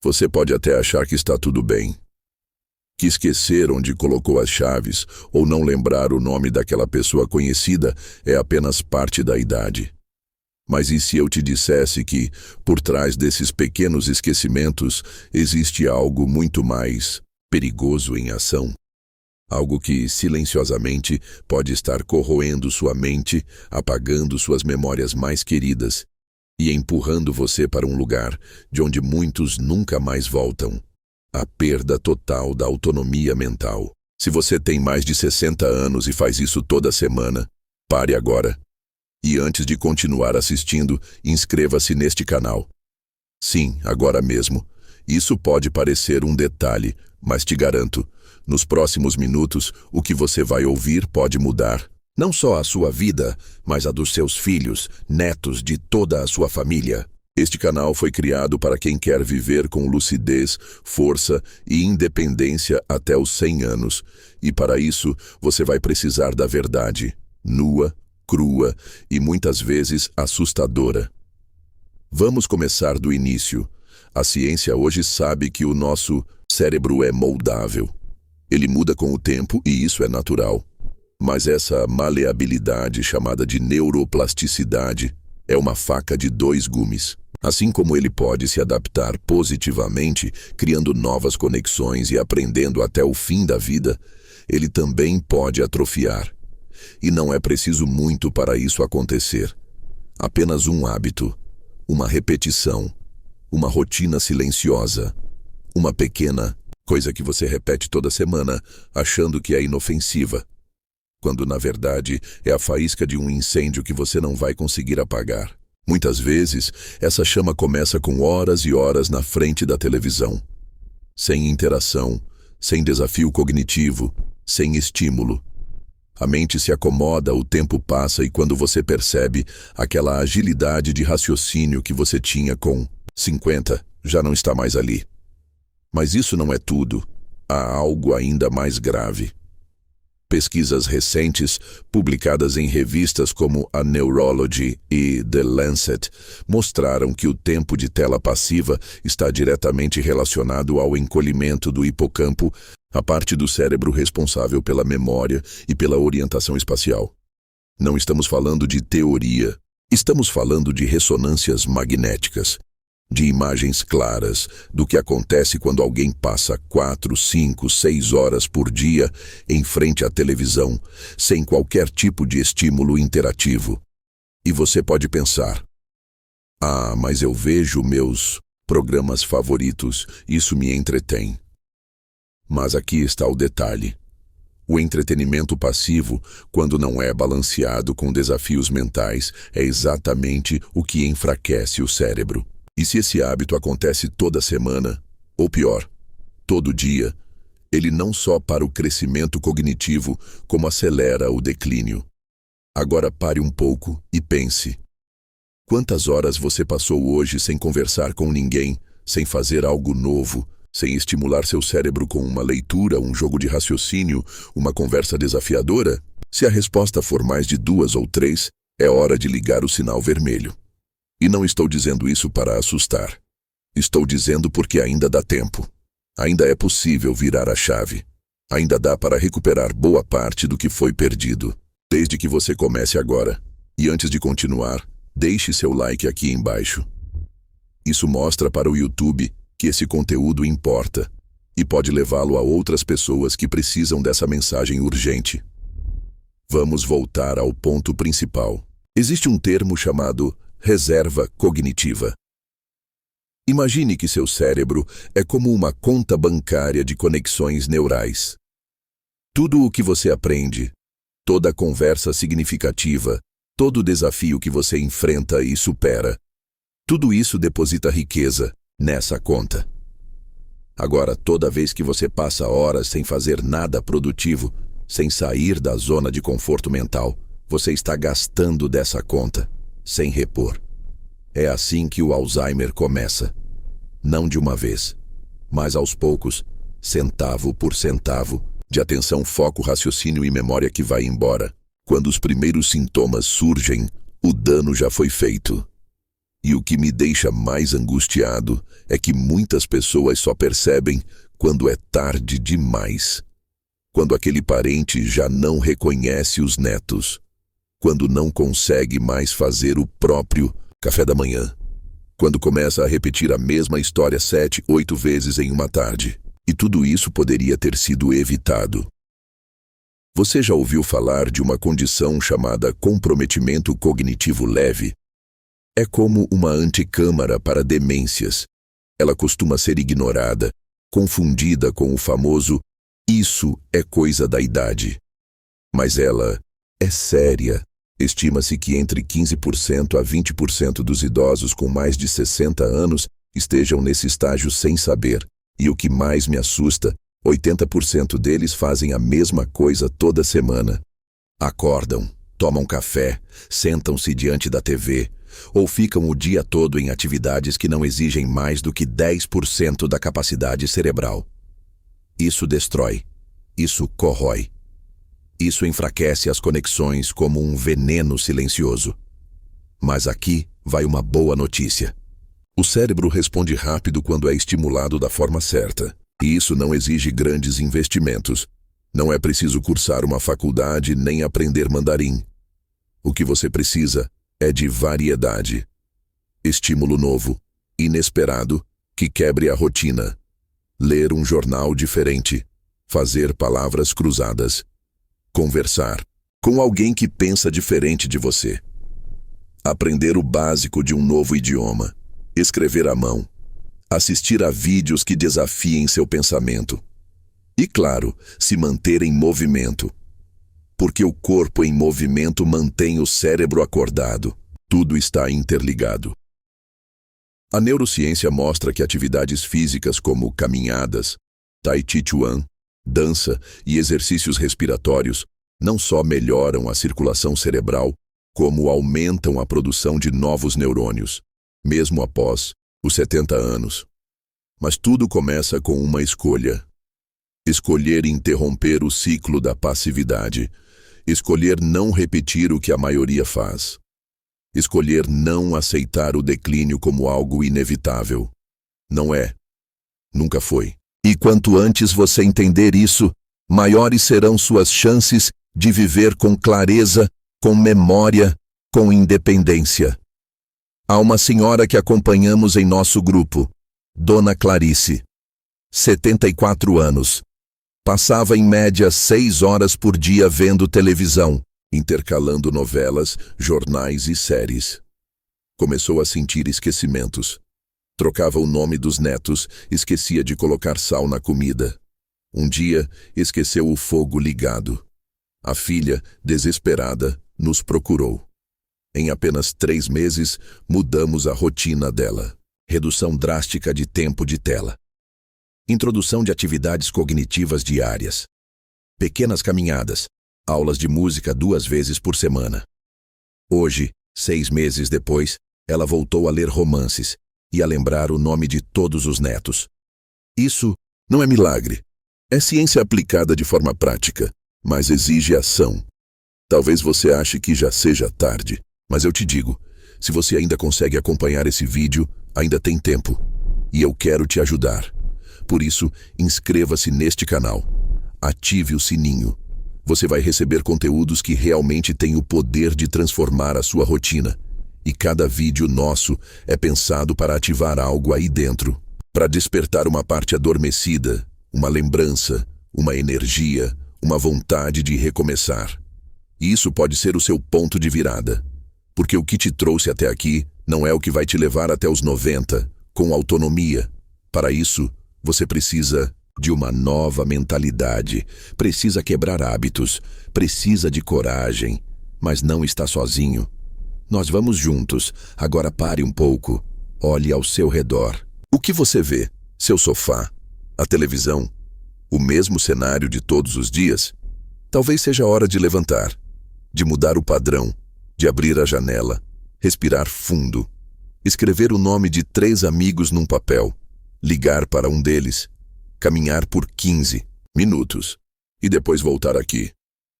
Você pode até achar que está tudo bem, que esquecer onde colocou as chaves ou não lembrar o nome daquela pessoa conhecida é apenas parte da idade. Mas e se eu te dissesse que, por trás desses pequenos esquecimentos, existe algo muito mais perigoso em ação? Algo que, silenciosamente, pode estar corroendo sua mente, apagando suas memórias mais queridas e empurrando você para um lugar de onde muitos nunca mais voltam. A perda total da autonomia mental. Se você tem mais de 60 anos e faz isso toda semana, pare agora. E antes de continuar assistindo, inscreva-se neste canal. Sim, agora mesmo. Isso pode parecer um detalhe, mas te garanto, nos próximos minutos, o que você vai ouvir pode mudar. Não só a sua vida, mas a dos seus filhos, netos, de toda a sua família. Este canal foi criado para quem quer viver com lucidez, força e independência até os 100 anos. E para isso, você vai precisar da verdade, nua, crua e muitas vezes assustadora. Vamos começar do início. A ciência hoje sabe que o nosso cérebro é moldável. Ele muda com o tempo e isso é natural. Mas essa maleabilidade, chamada de neuroplasticidade, é uma faca de dois gumes. Assim como ele pode se adaptar positivamente, criando novas conexões e aprendendo até o fim da vida, ele também pode atrofiar. E não é preciso muito para isso acontecer. Apenas um hábito, uma repetição, uma rotina silenciosa, uma pequena coisa que você repete toda semana, achando que é inofensiva, quando na verdade é a faísca de um incêndio que você não vai conseguir apagar. Muitas vezes, essa chama começa com horas e horas na frente da televisão. Sem interação, sem desafio cognitivo, sem estímulo. A mente se acomoda, o tempo passa e quando você percebe, aquela agilidade de raciocínio que você tinha com 50 já não está mais ali. Mas isso não é tudo. Há algo ainda mais grave. Pesquisas recentes, publicadas em revistas como a Neurology e The Lancet, mostraram que o tempo de tela passiva está diretamente relacionado ao encolhimento do hipocampo, a parte do cérebro responsável pela memória e pela orientação espacial. Não estamos falando de teoria, estamos falando de ressonâncias magnéticas, de imagens claras do que acontece quando alguém passa 4, 5, 6 horas por dia em frente à televisão, sem qualquer tipo de estímulo interativo. E você pode pensar, mas eu vejo meus programas favoritos, isso me entretém. Mas aqui está o detalhe. O entretenimento passivo, quando não é balanceado com desafios mentais, é exatamente o que enfraquece o cérebro. E se esse hábito acontece toda semana, ou pior, todo dia, ele não só para o crescimento cognitivo, como acelera o declínio. Agora pare um pouco e pense. Quantas horas você passou hoje sem conversar com ninguém, sem fazer algo novo, sem estimular seu cérebro com uma leitura, um jogo de raciocínio, uma conversa desafiadora? Se a resposta for mais de 2 ou 3, é hora de ligar o sinal vermelho. E não estou dizendo isso para assustar. Estou dizendo porque ainda dá tempo. Ainda é possível virar a chave. Ainda dá para recuperar boa parte do que foi perdido. Desde que você comece agora. E antes de continuar, deixe seu like aqui embaixo. Isso mostra para o YouTube que esse conteúdo importa e pode levá-lo a outras pessoas que precisam dessa mensagem urgente. Vamos voltar ao ponto principal. Existe um termo chamado reserva cognitiva. Imagine que seu cérebro é como uma conta bancária de conexões neurais. Tudo o que você aprende, toda conversa significativa, todo desafio que você enfrenta e supera, tudo isso deposita riqueza nessa conta. Agora, toda vez que você passa horas sem fazer nada produtivo, sem sair da zona de conforto mental, você está gastando dessa conta, sem repor. É assim que o Alzheimer começa. Não de uma vez, mas aos poucos, centavo por centavo, de atenção, foco, raciocínio e memória que vai embora. Quando os primeiros sintomas surgem, o dano já foi feito. E o que me deixa mais angustiado é que muitas pessoas só percebem quando é tarde demais. Quando aquele parente já não reconhece os netos. Quando não consegue mais fazer o próprio café da manhã. Quando começa a repetir a mesma história 7, 8 vezes em uma tarde. E tudo isso poderia ter sido evitado. Você já ouviu falar de uma condição chamada comprometimento cognitivo leve? É como uma antecâmara para demências. Ela costuma ser ignorada, confundida com o famoso "isso é coisa da idade". Mas ela é séria. Estima-se que entre 15% a 20% dos idosos com mais de 60 anos estejam nesse estágio sem saber. E o que mais me assusta, 80% deles fazem a mesma coisa toda semana. Acordam, tomam café, sentam-se diante da TV, ou ficam o dia todo em atividades que não exigem mais do que 10% da capacidade cerebral. Isso destrói, isso corrói. Isso enfraquece as conexões como um veneno silencioso. Mas aqui vai uma boa notícia. O cérebro responde rápido quando é estimulado da forma certa. E isso não exige grandes investimentos. Não é preciso cursar uma faculdade nem aprender mandarim. O que você precisa é de variedade. Estímulo novo, inesperado, que quebre a rotina. Ler um jornal diferente. Fazer palavras cruzadas. Conversar com alguém que pensa diferente de você. Aprender o básico de um novo idioma. Escrever à mão. Assistir a vídeos que desafiem seu pensamento. E, claro, se manter em movimento. Porque o corpo em movimento mantém o cérebro acordado. Tudo está interligado. A neurociência mostra que atividades físicas como caminhadas, tai chi chuan, dança e exercícios respiratórios não só melhoram a circulação cerebral, como aumentam a produção de novos neurônios, mesmo após os 70 anos. Mas tudo começa com uma escolha. Escolher interromper o ciclo da passividade. Escolher não repetir o que a maioria faz. Escolher não aceitar o declínio como algo inevitável. Não é. Nunca foi. E quanto antes você entender isso, maiores serão suas chances de viver com clareza, com memória, com independência. Há uma senhora que acompanhamos em nosso grupo, Dona Clarice, 74 anos. Passava em média 6 horas por dia vendo televisão, intercalando novelas, jornais e séries. Começou a sentir esquecimentos. Trocava o nome dos netos, esquecia de colocar sal na comida. Um dia, esqueceu o fogo ligado. A filha, desesperada, nos procurou. Em apenas 3 meses, mudamos a rotina dela. Redução drástica de tempo de tela. Introdução de atividades cognitivas diárias. Pequenas caminhadas. Aulas de música 2 vezes por semana. Hoje, 6 meses depois, ela voltou a ler romances e a lembrar o nome de todos os netos. Isso não é milagre. É ciência aplicada de forma prática, mas exige ação. Talvez você ache que já seja tarde, mas eu te digo, se você ainda consegue acompanhar esse vídeo, ainda tem tempo. E eu quero te ajudar. Por isso, inscreva-se neste canal. Ative o sininho. Você vai receber conteúdos que realmente têm o poder de transformar a sua rotina. E cada vídeo nosso é pensado para ativar algo aí dentro, para despertar uma parte adormecida, uma lembrança, uma energia, uma vontade de recomeçar. E isso pode ser o seu ponto de virada. Porque o que te trouxe até aqui não é o que vai te levar até os 90, com autonomia. Para isso, você precisa de uma nova mentalidade, precisa quebrar hábitos, precisa de coragem, mas não está sozinho. Nós vamos juntos. Agora pare um pouco. Olhe ao seu redor. O que você vê? Seu sofá? A televisão? O mesmo cenário de todos os dias? Talvez seja a hora de levantar, de mudar o padrão, de abrir a janela, respirar fundo, escrever o nome de 3 amigos num papel, ligar para um deles, caminhar por 15 minutos e depois voltar aqui.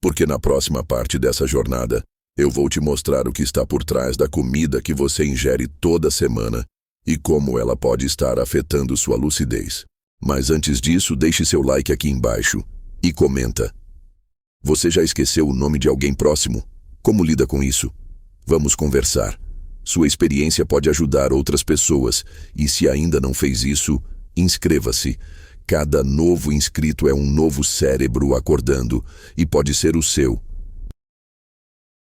Porque na próxima parte dessa jornada, Eu vou te mostrar o que está por trás da comida que você ingere toda semana e como ela pode estar afetando sua lucidez. Mas antes disso, deixe seu like aqui embaixo e comenta. Você já esqueceu o nome de alguém próximo? Como lida com isso? Vamos conversar. Sua experiência pode ajudar outras pessoas e se ainda não fez isso, inscreva-se. Cada novo inscrito é um novo cérebro acordando e pode ser o seu.